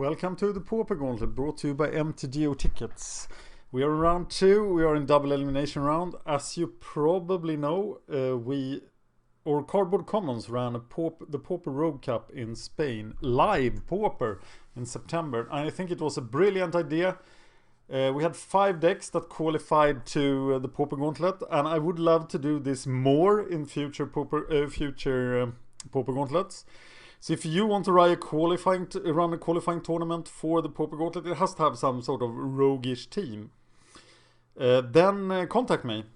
Welcome to the Pauper Gauntlet, brought to you by MTGO Tickets. We are in round 2, we are in double elimination round. As you probably know, Cardboard Commons ran the Pauper Rogue Cup in Spain, live Pauper, in September. And I think it was a brilliant idea. We had 5 decks that qualified to the Pauper Gauntlet, and I would love to do this more in future Pauper Gauntlets. So if you want to run a qualifying tournament for the Pauper Gauntlet, it has to have some sort of roguish team. Then contact me.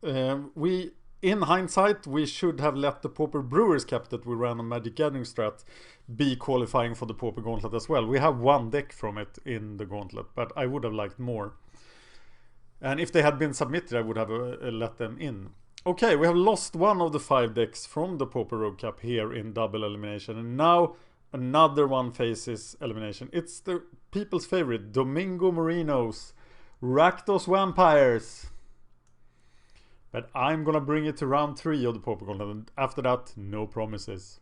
In hindsight, we should have let the Pauper Brewers Cup that we ran on Magic Gathering Strat be qualifying for the Pauper Gauntlet as well. We have 1 deck from it in the Gauntlet, but I would have liked more. And if they had been submitted, I would have let them in. Okay, we have lost 1 of the 5 decks from the Pauper Rogue Cup here in double elimination. And now another one faces elimination. It's the people's favorite, Domingo Moreno's Rakdos Vampires. But I'm gonna bring it to round 3 of the Pauper Gauntlet. And after that, no promises.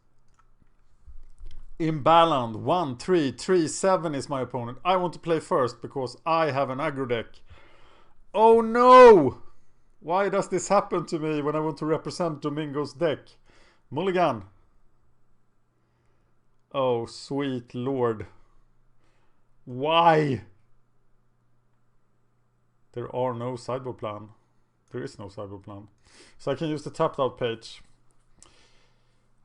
Imbalance 1, 3, 3, 7 is my opponent. I want to play first because I have an aggro deck. Oh no! Why does this happen to me when I want to represent Domingo's deck? Mulligan. Oh, sweet lord. Why? There are no sideboard plan. There is no sideboard plan. So I can use the tapped out page.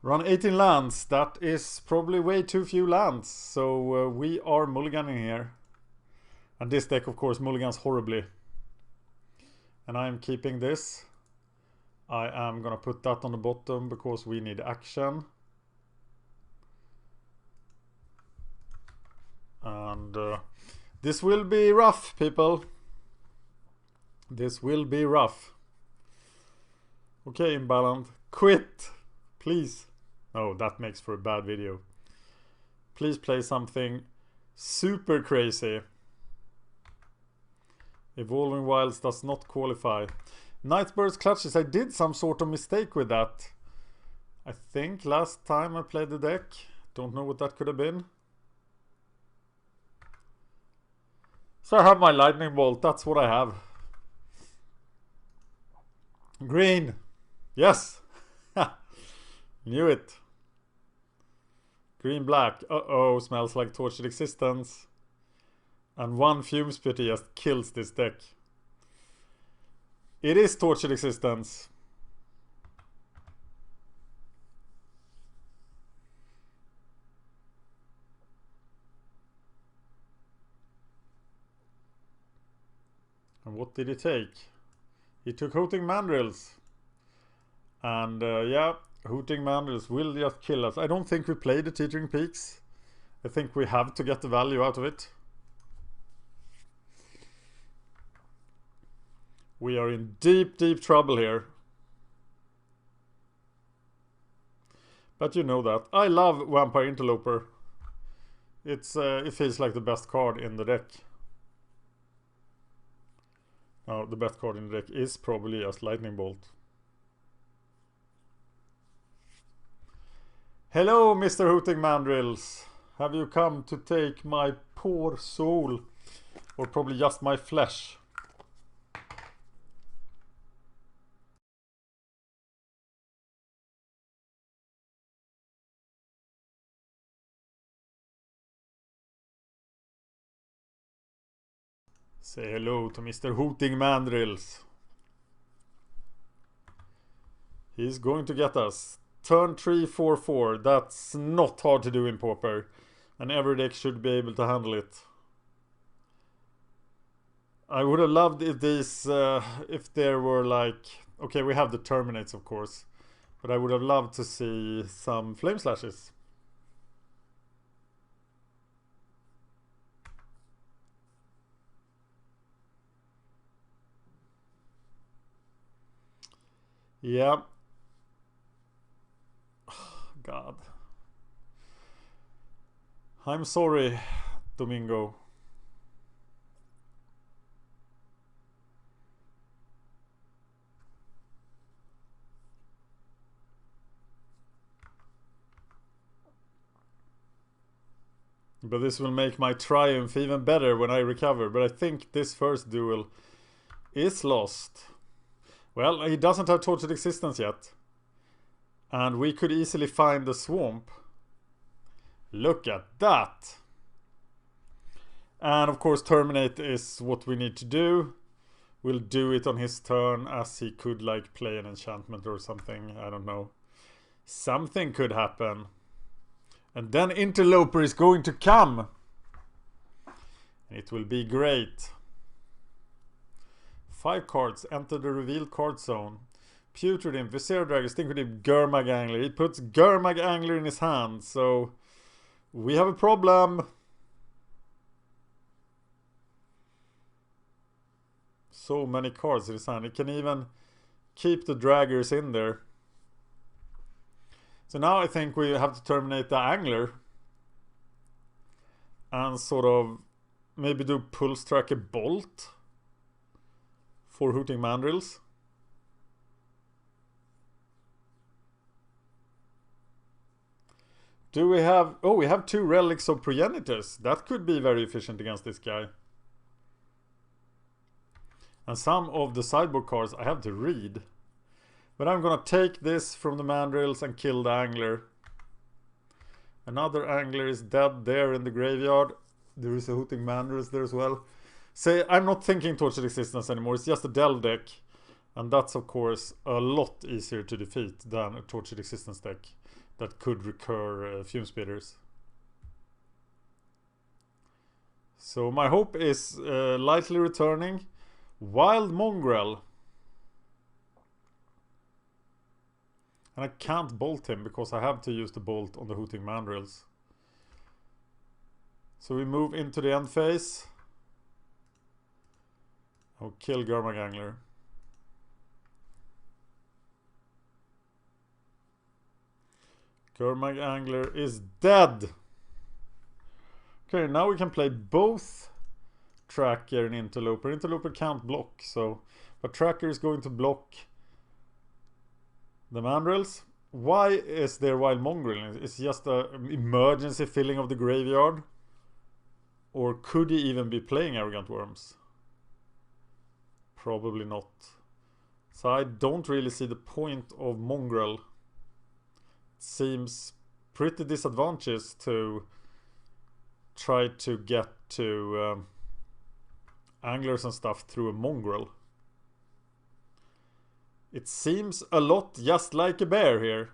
Run 18 lands. That is probably way too few lands. So we are mulliganing here. And this deck, of course, mulligans horribly. And I'm keeping this. I am gonna put that on the bottom because we need action. And this will be rough, people. This will be rough. Okay, Imbalance. Quit! Please. Oh, that makes for a bad video. Please play something super crazy. Evolving Wilds does not qualify. Nightbird's Clutches, I did some sort of mistake with that. I think last time I played the deck. Don't know what that could have been. So I have my Lightning Bolt, that's what I have. Green. Yes. Knew it. Green black. Uh-oh, smells like Tortured Existence. And 1 Fume Spitter just kills this deck. It is Tortured Existence. And what did he take? He took Hooting Mandrills. And yeah, Hooting Mandrills will just kill us. I don't think we play the Teetering Peaks. I think we have to get the value out of it. We are in deep, deep trouble here. But you know that. I love Vampire Interloper. It feels like the best card in the deck. Now, the best card in the deck is probably just Lightning Bolt. Hello, Mr. Hooting Mandrills. Have you come to take my poor soul? Or probably just my flesh? Say hello to Mr. Hooting Mandrills. He's going to get us. Turn 3, 4, 4. That's not hard to do in Pauper. And every deck should be able to handle it. I would have loved if these, if there were like... Okay, we have the Terminates, of course. But I would have loved to see some Flame Slashes. Yeah. God. I'm sorry, Domingo. But this will make my triumph even better when I recover. But I think this first duel is lost. Well, he doesn't have Tortured Existence yet. And we could easily find the swamp. Look at that! And of course terminate is what we need to do. We'll do it on his turn, as he could like play an enchantment or something. I don't know. Something could happen. And then Interloper is going to come. It will be great. 5 cards. Enter the revealed card zone. Putrid Imp, Viscera Dragon, Stinkweed Imp, Gurmag Angler. He puts Gurmag Angler in his hand. So we have a problem. So many cards in his hand. He can even keep the Draggers in there. So now I think we have to terminate the Angler. And sort of maybe do Pulse Tracker Bolt for Hooting Mandrills. Do we have... Oh, we have 2 Relics of Progenitors. That could be very efficient against this guy. And some of the sideboard cards I have to read. But I'm gonna take this from the Mandrills and kill the Angler. Another Angler is dead there in the graveyard. There is a Hooting Mandrills there as well. Say, I'm not thinking Tortured Existence anymore. It's just a Delve deck. And that's of course a lot easier to defeat than a Tortured Existence deck that could recur Fume Spitters. So my hope is lightly returning. Wild Mongrel. And I can't bolt him because I have to use the bolt on the Hooting Mandrills. So we move into the end phase. I'll kill Gurmag Angler. Gurmag Angler is dead. Okay, now we can play both Tracker and Interloper. Interloper can't block, so... But Tracker is going to block the Mandrills. Why is there Wild Mongrel? It's just an emergency filling of the graveyard. Or could he even be playing Arrogant Worms? Probably not. So I don't really see the point of Mongrel. It seems pretty disadvantageous to try to get to anglers and stuff through a Mongrel. It seems a lot just like a bear here.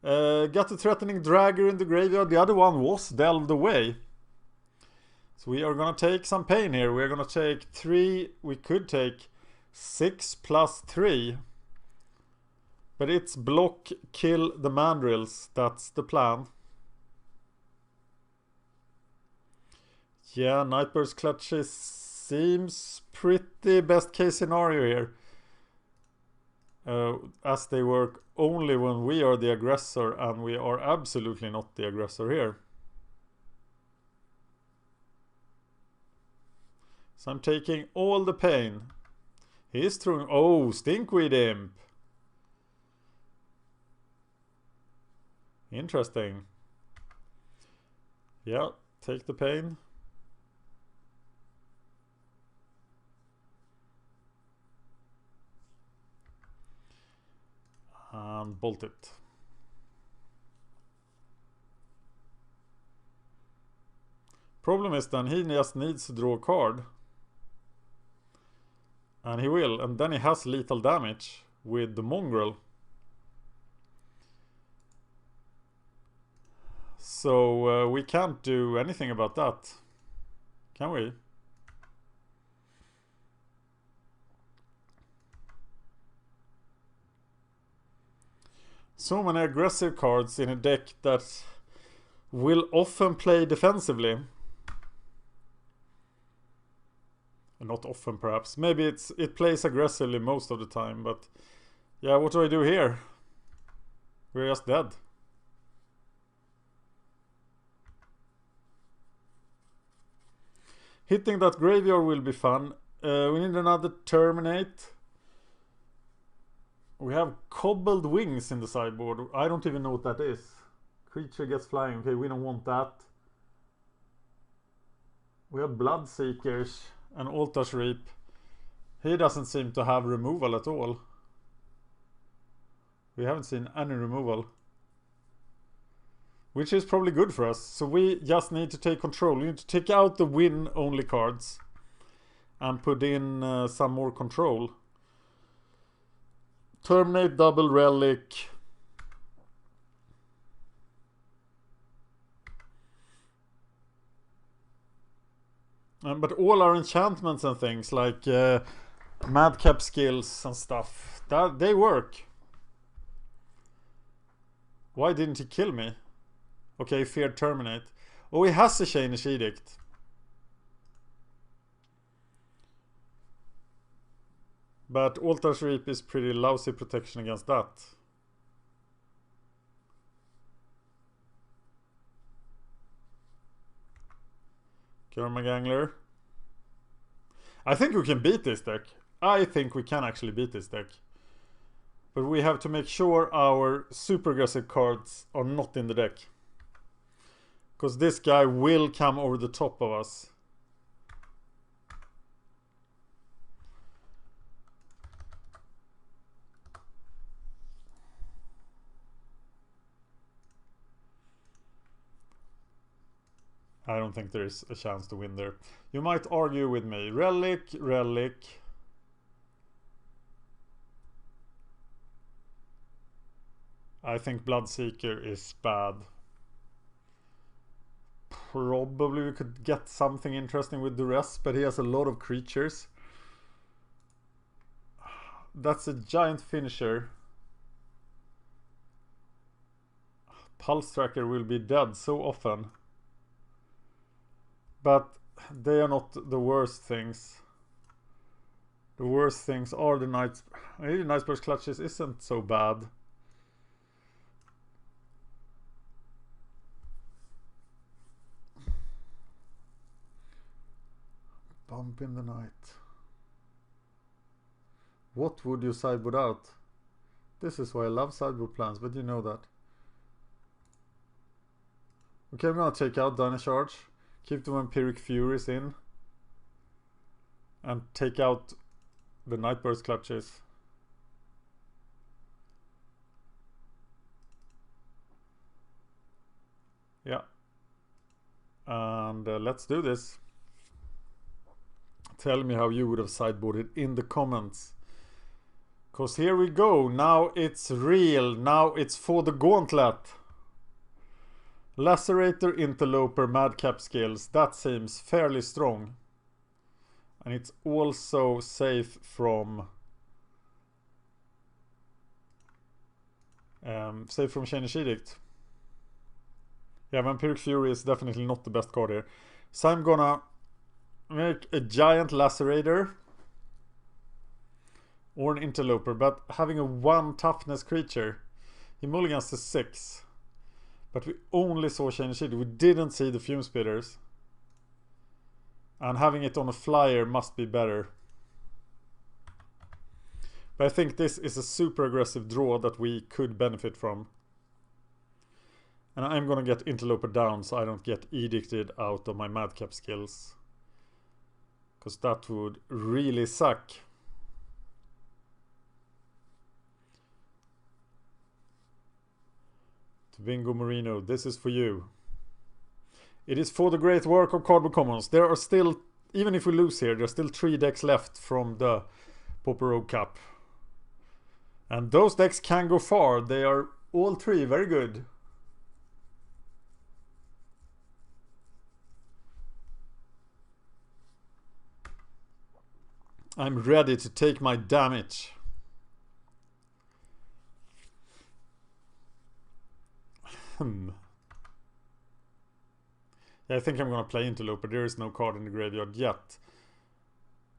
Got a threatening Dragger in the graveyard. The other one was delved away. So we are gonna take some pain here. We are gonna take 3. We could take 6 plus 3. But it's block, kill the Mandrills. That's the plan. Yeah, Nightbird's Clutches seems pretty best case scenario here. As they work only when we are the aggressor, and we are absolutely not the aggressor here. So I'm taking all the pain. He is throwing... Oh, Stinkweed Imp. Interesting. Yeah, take the pain. And bolt it. Problem is then he just needs to draw a card. And he will. And then he has lethal damage with the Mongrel. So we can't do anything about that. Can we? So many aggressive cards in a deck that will often play defensively. Not often perhaps. Maybe it plays aggressively most of the time, but yeah, what do I do here? We're just dead. Hitting that graveyard will be fun. We need another terminate. We have Cobbled Wings in the sideboard. I don't even know what that is. Creature gets flying. Okay, we don't want that. We have Bloodseekers and Altar's Reap. He doesn't seem to have removal at all. We haven't seen any removal. Which is probably good for us. So we just need to take control. We need to take out the win-only cards. And put in some more control. Terminate, double relic. But all our enchantments and things like madcap skills and stuff, that they work. Why didn't he kill me? Okay, feared terminate. Oh, he has a Chainish Edict. But Altar's Reap is pretty lousy protection against that. Gangler. I think we can beat this deck. I think we can actually beat this deck. But we have to make sure our super aggressive cards are not in the deck. Because this guy will come over the top of us. I don't think there is a chance to win there. You might argue with me. Relic, relic. I think Bloodseeker is bad. Probably we could get something interesting with Duress, but he has a lot of creatures. That's a giant finisher. Pulse Tracker will be dead so often. But they are not the worst things. The worst things are the Knights. Maybe Nightburst Clutches isn't so bad. Bump in the night. What would you sideboard out? This is why I love sideboard plans, but you know that. Okay, I'm gonna take out Dynacharge. Keep the Vampiric Furies in. And take out the Nightburst Clutches. Yeah. And let's do this. Tell me how you would have sideboarded in the comments. Because here we go. Now it's real. Now it's for the Gauntlet. Lacerator, Interloper, Madcap skills. That seems fairly strong. And it's also safe from Chainish Edict. Yeah, Vampiric Fury is definitely not the best card here. So I'm gonna make a giant Lacerator or an Interloper, but having a 1 toughness creature. He mulligans to 6. But we only saw Chainish Edict. We didn't see the Fume Spitters. And having it on a flyer must be better. But I think this is a super aggressive draw that we could benefit from. And I'm gonna get Interloper down so I don't get edicted out of my Madcap skills. Because that would really suck. Vingo Marino, this is for you. It is for the great work of Cardboard Commons. There are still, even if we lose here, there are still 3 decks left from the Pauper Rogue Cup. And those decks can go far. They are all 3 very good. I'm ready to take my damage. Yeah, I think I'm gonna play Interloper. There is no card in the graveyard yet.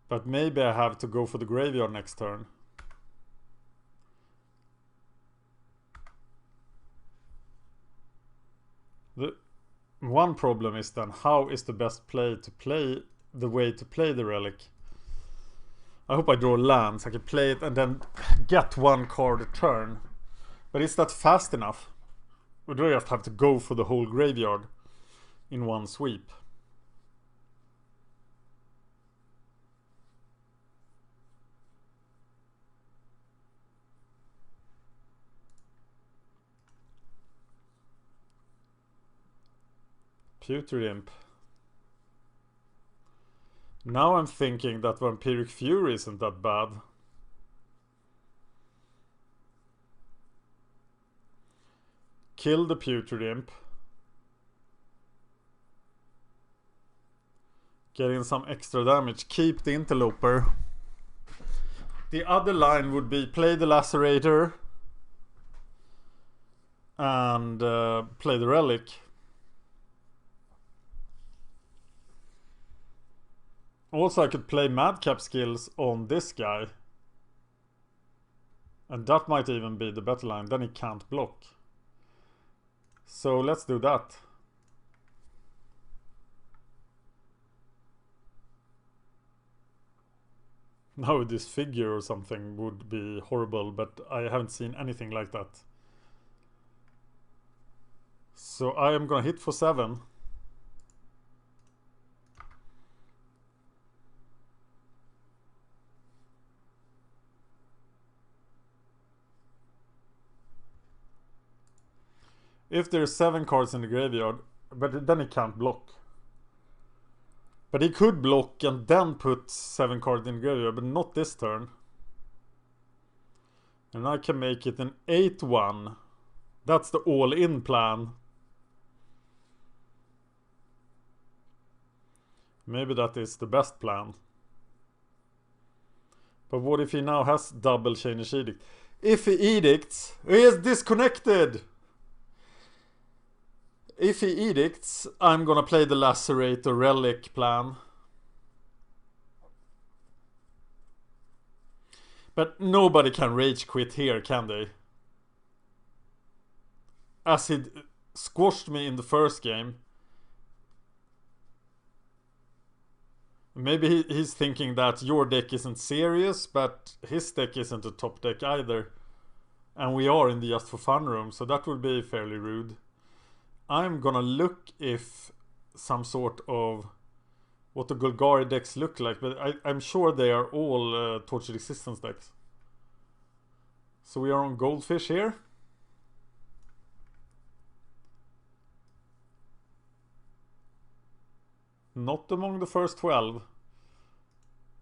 But maybe I have to go for the graveyard next turn. The one problem is then, how is the best play the way to play the relic? I hope I draw lands. I can play it and then get 1 card a turn. But is that fast enough? Or do I just have to go for the whole graveyard in 1 sweep? Putrid Imp. Now I'm thinking that Vampiric Fury isn't that bad. Kill the Putrid Imp. Get in some extra damage. Keep the Interloper. The other line would be play the Lacerator and play the Relic. Also, I could play Madcap skills on this guy. And that might even be the better line. Then he can't block. So let's do that. Now this figure or something would be horrible, but I haven't seen anything like that. So I am gonna hit for 7. If there's 7 cards in the graveyard, but then he can't block. But he could block and then put 7 cards in the graveyard, but not this turn. And I can make it an 8-1. That's the all-in plan. Maybe that is the best plan. But what if he now has double Chainish Edict? If he edicts, he is disconnected! If he edicts, I'm gonna play the Lacerate or Relic plan. But nobody can rage quit here, can they? As he squashed me in the first game. Maybe he's thinking that your deck isn't serious, but his deck isn't a top deck either. And we are in the Just for Fun room, so that would be fairly rude. I'm gonna look if some sort of what the Golgari decks look like, but I'm sure they are all Tortured Existence decks. So we are on Goldfish here. Not among the first 12.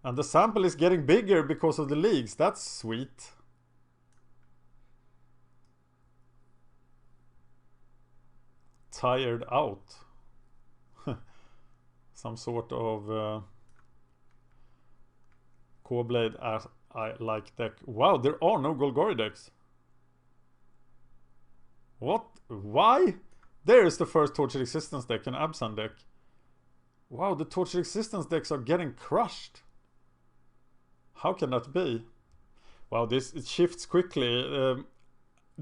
And the sample is getting bigger because of the leagues. That's sweet. Tired out. Some sort of Core-Blade as I like deck. Wow, there are no Golgari decks. What? Why? There is the first Tortured Existence deck, an Absan deck. Wow, the Tortured Existence decks are getting crushed. How can that be? Wow, it shifts quickly.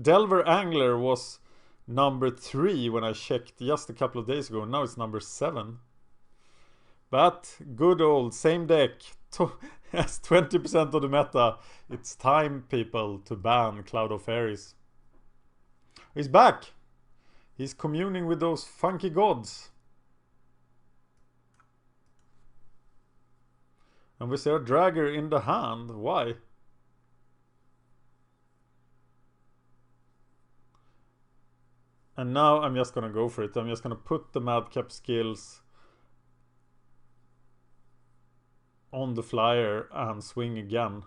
Delver Angler was number 3 when I checked just a couple of days ago. Now it's number 7. But good old same deck has 20% of the meta. It's time, people, to ban Cloud of Fairies. He's back. He's communing with those funky gods. And we see a Dragger in the hand. Why? And now I'm just gonna go for it. I'm just gonna put the Madcap skills on the flyer and swing again.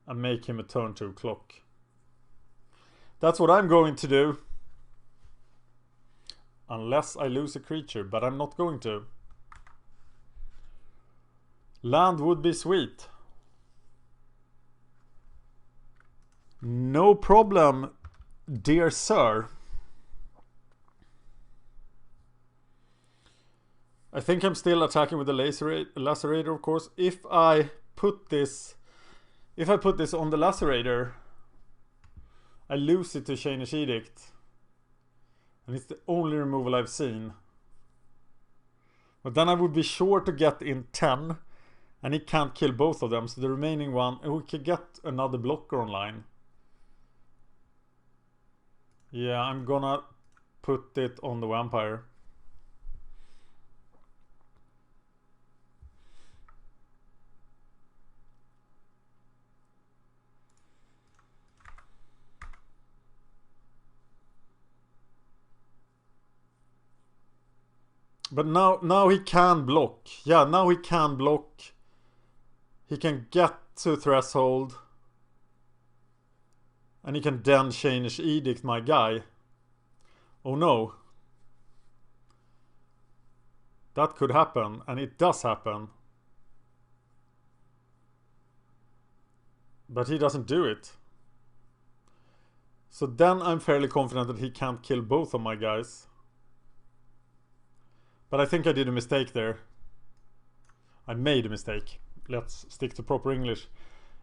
And make him a turn 2 clock. That's what I'm going to do. Unless I lose a creature, but I'm not going to. Land would be sweet. No problem, dear sir. I think I'm still attacking with the Lacerator, of course. If I put this on the Lacerator, I lose it to Chainish Edict. And it's the only removal I've seen. But then I would be sure to get in 10. And he can't kill both of them. So the remaining one, we could get another blocker online. Yeah, I'm gonna put it on the Vampire. But now he can block. Yeah, now he can block. He can get to threshold. And he can then change edict my guy. Oh no. That could happen, and it does happen. But he doesn't do it. So then I'm fairly confident that he can't kill both of my guys. But I think I did a mistake there. I made a mistake. Let's stick to proper English.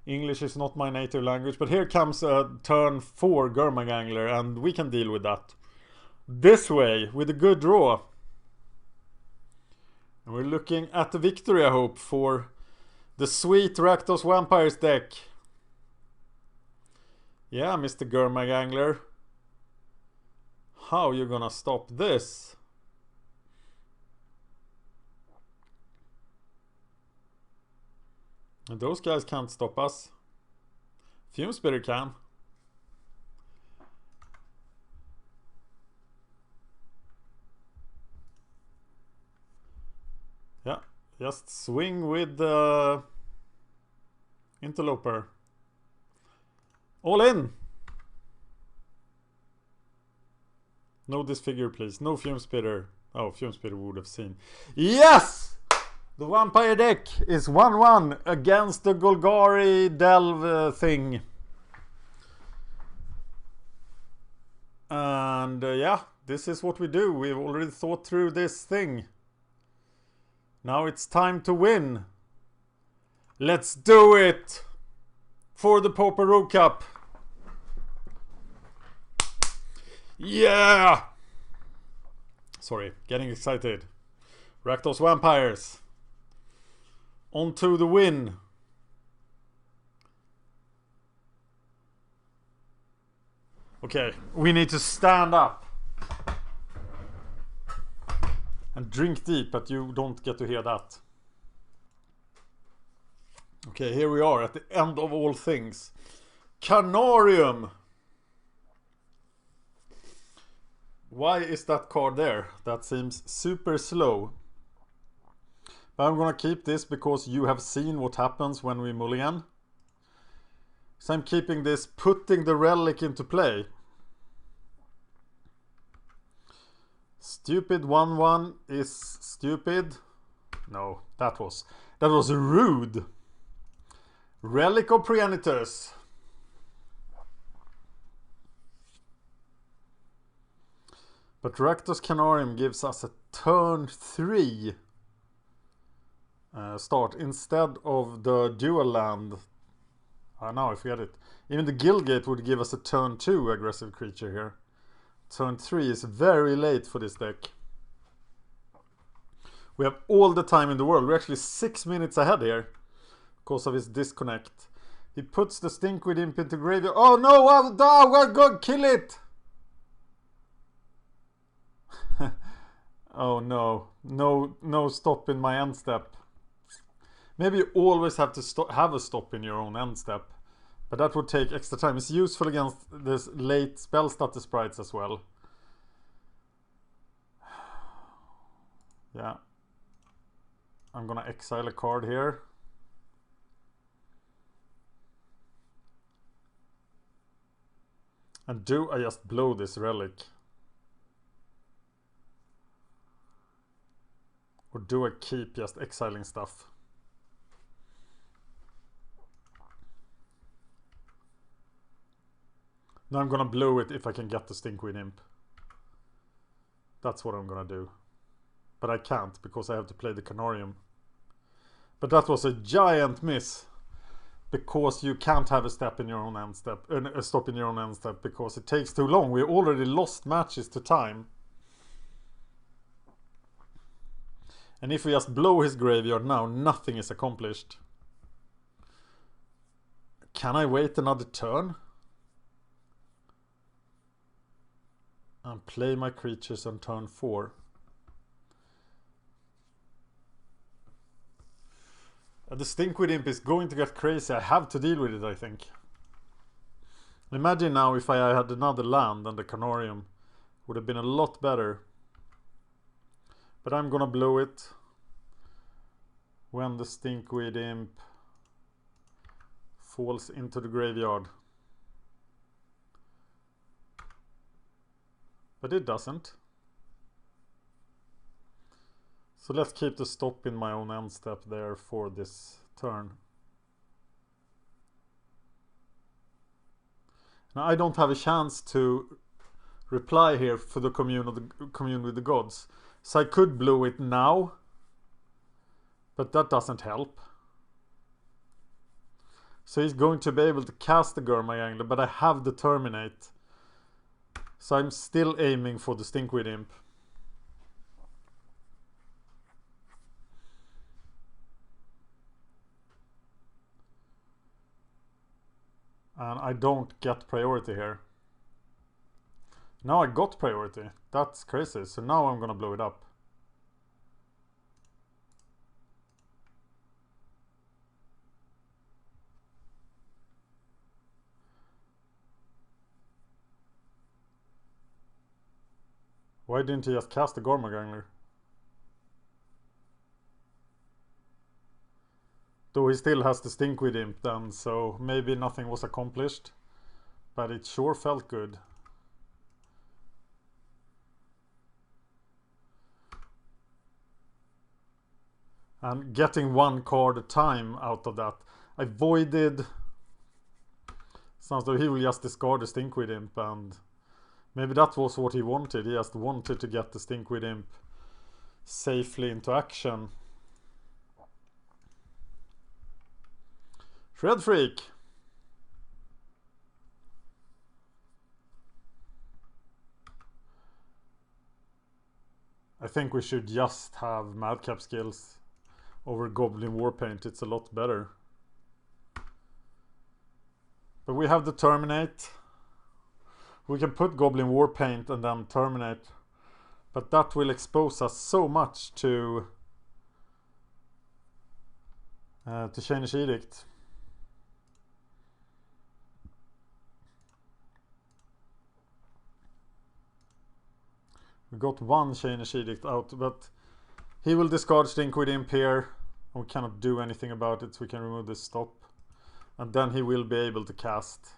English is not my native language. But here comes a turn 4 Gurmagangler, and we can deal with that. This way, with a good draw. And we're looking at the victory, I hope, for the sweet Rakdos Vampires deck. Yeah, Mr. Gurmagangler. How you gonna stop this? And those guys can't stop us. Fume Spitter can. Yeah, just swing with the Interloper. All in! No disfigure, please. No Fume Spitter. Oh, Fume Spitter would have seen. Yes! The Vampire deck is 1-1 against the Golgari Delve thing. And yeah, this is what we do. We've already thought through this thing. Now it's time to win. Let's do it! For the Pauper Rogue Cup. Yeah! Sorry, getting excited. Rakdos Vampires. On to the win. Okay, we need to stand up. And drink deep, but you don't get to hear that. Okay, here we are at the end of all things. Canarium. Why is that card there? That seems super slow. But I'm gonna keep this because you have seen what happens when we mulligan. So I'm keeping this, putting the relic into play. Stupid 1-1 is stupid. No, that was rude. Relic of Preanitus. But Rakdos Canarium gives us a turn 3 start instead of the dual land. Now I forget it. Even the Guildgate would give us a turn 2 aggressive creature here. Turn 3 is very late for this deck. We have all the time in the world. We're actually 6 minutes ahead here because of his disconnect. He puts the Stinkweed Imp into graveyard. Oh no! Oh God, kill it! Oh no. No stop in my end step. Maybe you always have to have a stop in your own end step. But that would take extra time. It's useful against this late spell status sprites as well. Yeah. I'm gonna exile a card here. And do I just blow this relic? Or do I keep just exiling stuff? Now I'm gonna blow it if I can get the Stinkweed Imp. That's what I'm gonna do. But I can't because I have to play the Canarium. But that was a giant miss. Because you can't have a step in your own end step. A stop in your own end step because it takes too long. We already lost matches to time. And if we just blow his graveyard now, nothing is accomplished. Can I wait another turn? And play my creatures on turn 4. The Stinkweed Imp is going to get crazy. I have to deal with it, I think. Imagine now if I had another land and the Canarium would have been a lot better. But I'm gonna blow it when the Stinkweed Imp falls into the graveyard. But it doesn't. So let's keep the stop in my own end step there for this turn. Now I don't have a chance to reply here for the commune with the gods. So I could blow it now, but that doesn't help. So he's going to be able to cast the Gurmagangler, but I have the terminate. So I'm still aiming for the Stinkweed Imp. And I don't get priority here. Now I got priority. That's crazy. So now I'm gonna blow it up. Why didn't he just cast the Gurmagangler? Though he still has the Stinkweed Imp then, so maybe nothing was accomplished. But it sure felt good. And getting one card a time out of that. I voided. Sounds like he will just discard the Stinkweed Imp, and maybe that was what he wanted. He just wanted to get the Stinkweed Imp safely into action. Shred Freak. I think we should just have Madcap skills over Goblin Warpaint. It's a lot better. But we have the Terminate. We can put Goblin Warpaint and then Terminate. But that will expose us so much to Chainish Edict. We got one Chainish Edict out, but he will discard Stinkweed Imp here. And we cannot do anything about it, so we can remove this stop. And then he will be able to cast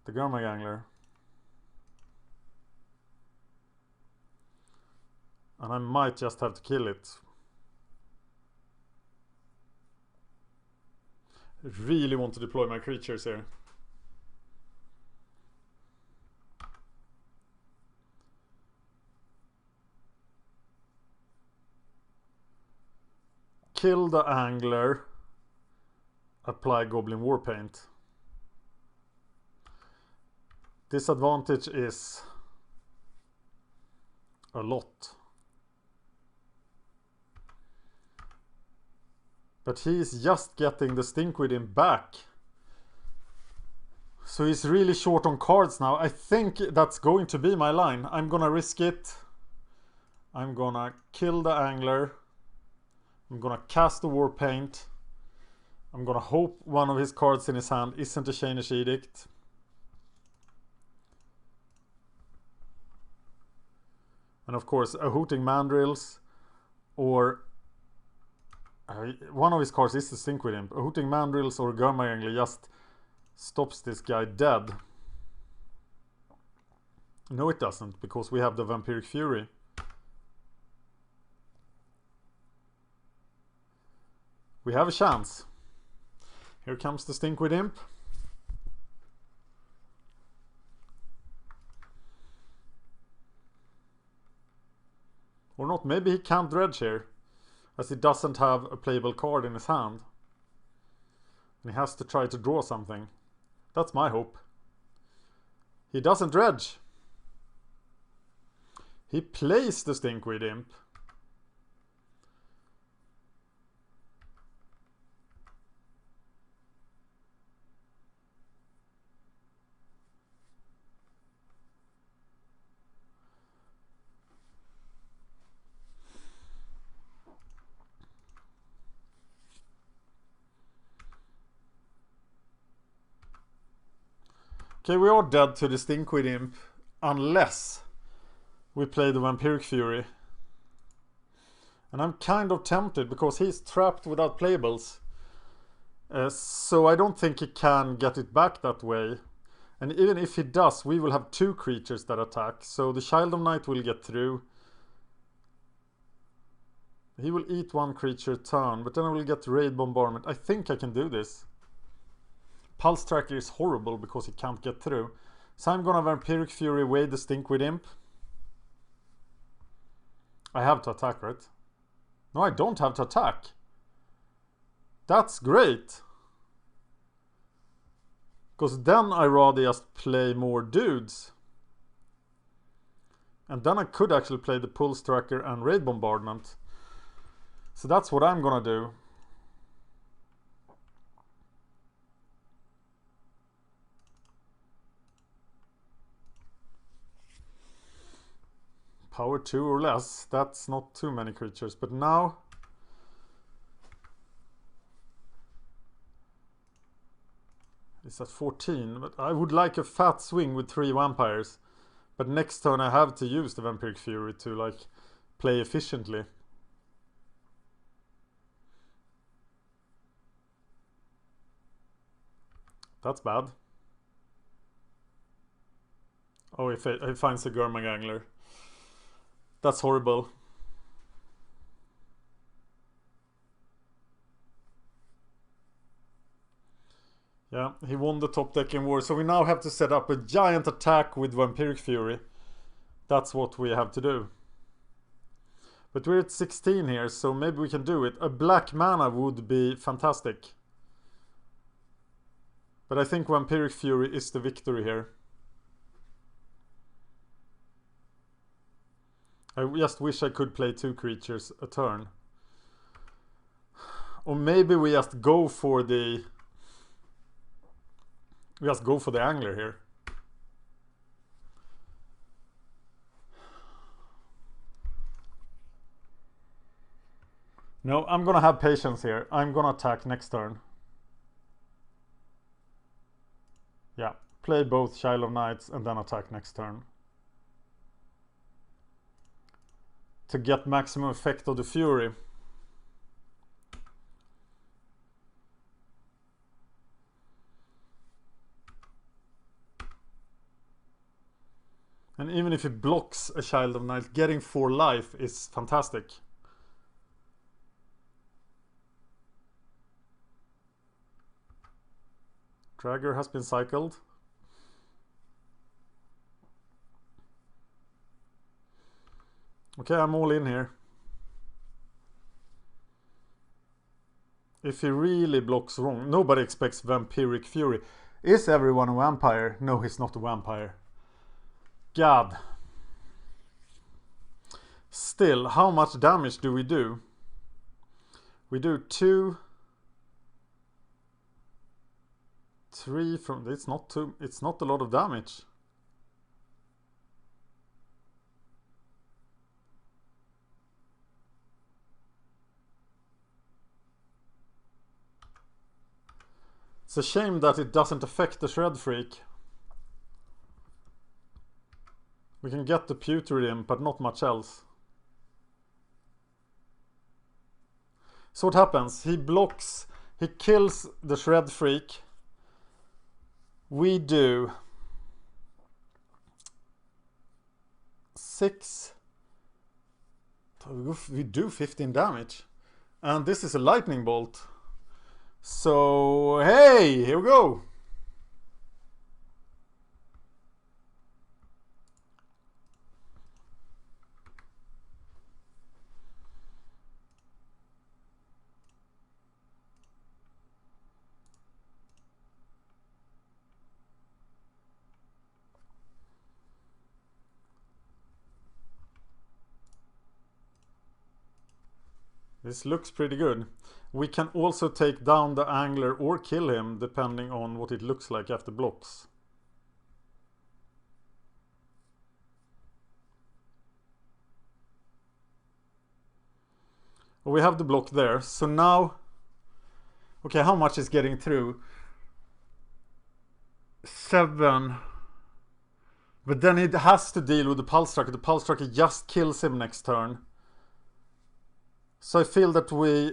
the Gurmagangler. And I might just have to kill it. I really want to deploy my creatures here. Kill the Angler. Apply Goblin Warpaint. Disadvantage is a lot. But he's just getting the Stinkweed Imp back. So he's really short on cards now. I think that's going to be my line. I'm gonna risk it. I'm gonna kill the Angler. I'm gonna cast the Warpaint. I'm gonna hope one of his cards in his hand isn't a Chainish Edict. And of course a Hooting Mandrills, or one of his cards is the Stinkweed Imp. A Hooting Mandrills or a Gurmagangler just stops this guy dead. No, it doesn't, because we have the Vampiric Fury. We have a chance. Here comes the Stinkweed Imp. Or not, maybe he can't dredge here, as he doesn't have a playable card in his hand. And he has to try to draw something. That's my hope. He doesn't dredge. He plays the Stinkweed Imp. Okay, we are dead to the Stinkweed Imp, unless we play the Vampiric Fury. And I'm kind of tempted because he's trapped without playables. So I don't think he can get it back that way. And even if he does, we will have 2 creatures that attack. So the Child of Night will get through. He will eat 1 creature turn, but then I will get Raid Bombardment. I think I can do this. Pulse Tracker is horrible because he can't get through. So I'm gonna Vampiric Fury away the Stinkweed Imp. I have to attack, right? No, I don't have to attack. That's great. Because then I rather just play more dudes. And then I could actually play the Pulse Tracker and Raid Bombardment. So that's what I'm gonna do. Power 2 or less. That's not too many creatures. But now... it's at 14. But I would like a fat swing with 3 vampires. But next turn I have to use the Vampiric Fury to like play efficiently. That's bad. Oh, if he finds a Gurmagangler. That's horrible. Yeah, he won the top deck in war. So we now have to set up a giant attack with Vampiric Fury. That's what we have to do. But we're at 16 here, so maybe we can do it. A black mana would be fantastic. But I think Vampiric Fury is the victory here. I just wish I could play 2 creatures a turn. Or maybe we just go for the... we just go for the Angler here. No, I'm gonna have patience here. I'm gonna attack next turn. Yeah, play both Child of Knights and then attack next turn. To get maximum effect of the Fury. And even if he blocks a Child of Night, getting 4 life is fantastic. Dragger has been cycled. Okay, I'm all in here. If he really blocks wrong, nobody expects Vampiric Fury. Is everyone a vampire? No, he's not a vampire. God. Still, how much damage do we do? We do 2, 3 from... it's not a lot of damage. It's a shame that it doesn't affect the Shred Freak. We can get the Putrid Imp, but not much else. So what happens? He blocks, he kills the Shred Freak. We do 6. We do 15 damage. And this is a lightning bolt. So, hey, here we go. This looks pretty good. We can also take down the Angler or kill him depending on what it looks like after blocks. We have the block there. So now... okay, how much is getting through? 7. But then it has to deal with the Pulse Tracker. The Pulse Tracker just kills him next turn. So I feel that we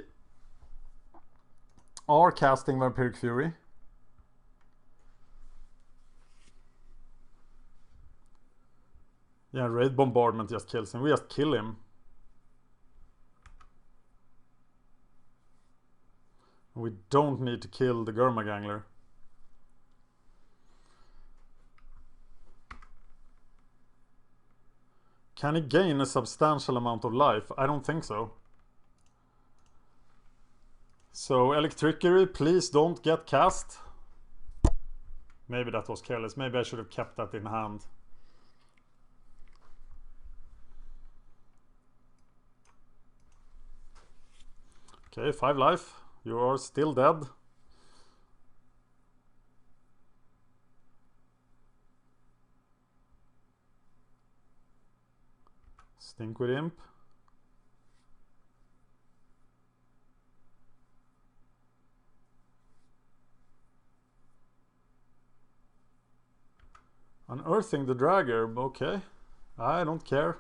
are casting Vampiric Fury. Yeah, Raid Bombardment just kills him. We just kill him. We don't need to kill the Gurmagangler. Can he gain a substantial amount of life? I don't think so. So Electrickery, please don't get cast. Maybe that was careless. Maybe I should have kept that in hand. Okay, 5 life. You are still dead. Stinkweed Imp. Unearthing the Dragger, okay. I don't care.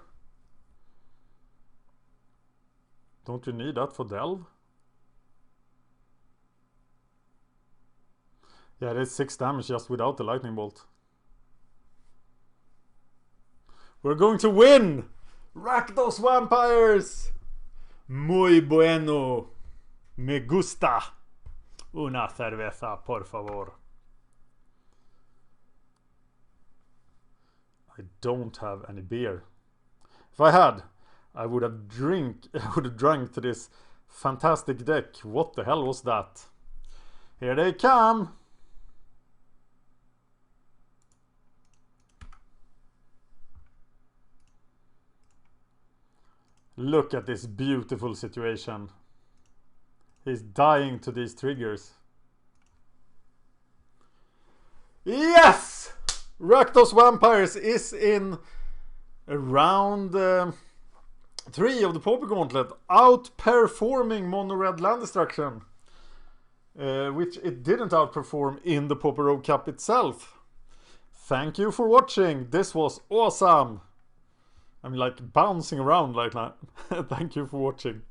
Don't you need that for Delve? Yeah, it is 6 damage just without the Lightning Bolt. We're going to win! Rakdos Vampires! Muy bueno. Me gusta. Una cerveza, por favor. I don't have any beer. If I had, I would have drank to this fantastic deck. What the hell was that? Here they come. Look at this beautiful situation. He's dying to these triggers. Yes! Rakdos Vampires is in round 3 of the Pauper Gauntlet, outperforming Mono Red Land Destruction, which it didn't outperform in the Pauper Rogue Cup itself. Thank you for watching. This was awesome. I'm like bouncing around like that. Thank you for watching.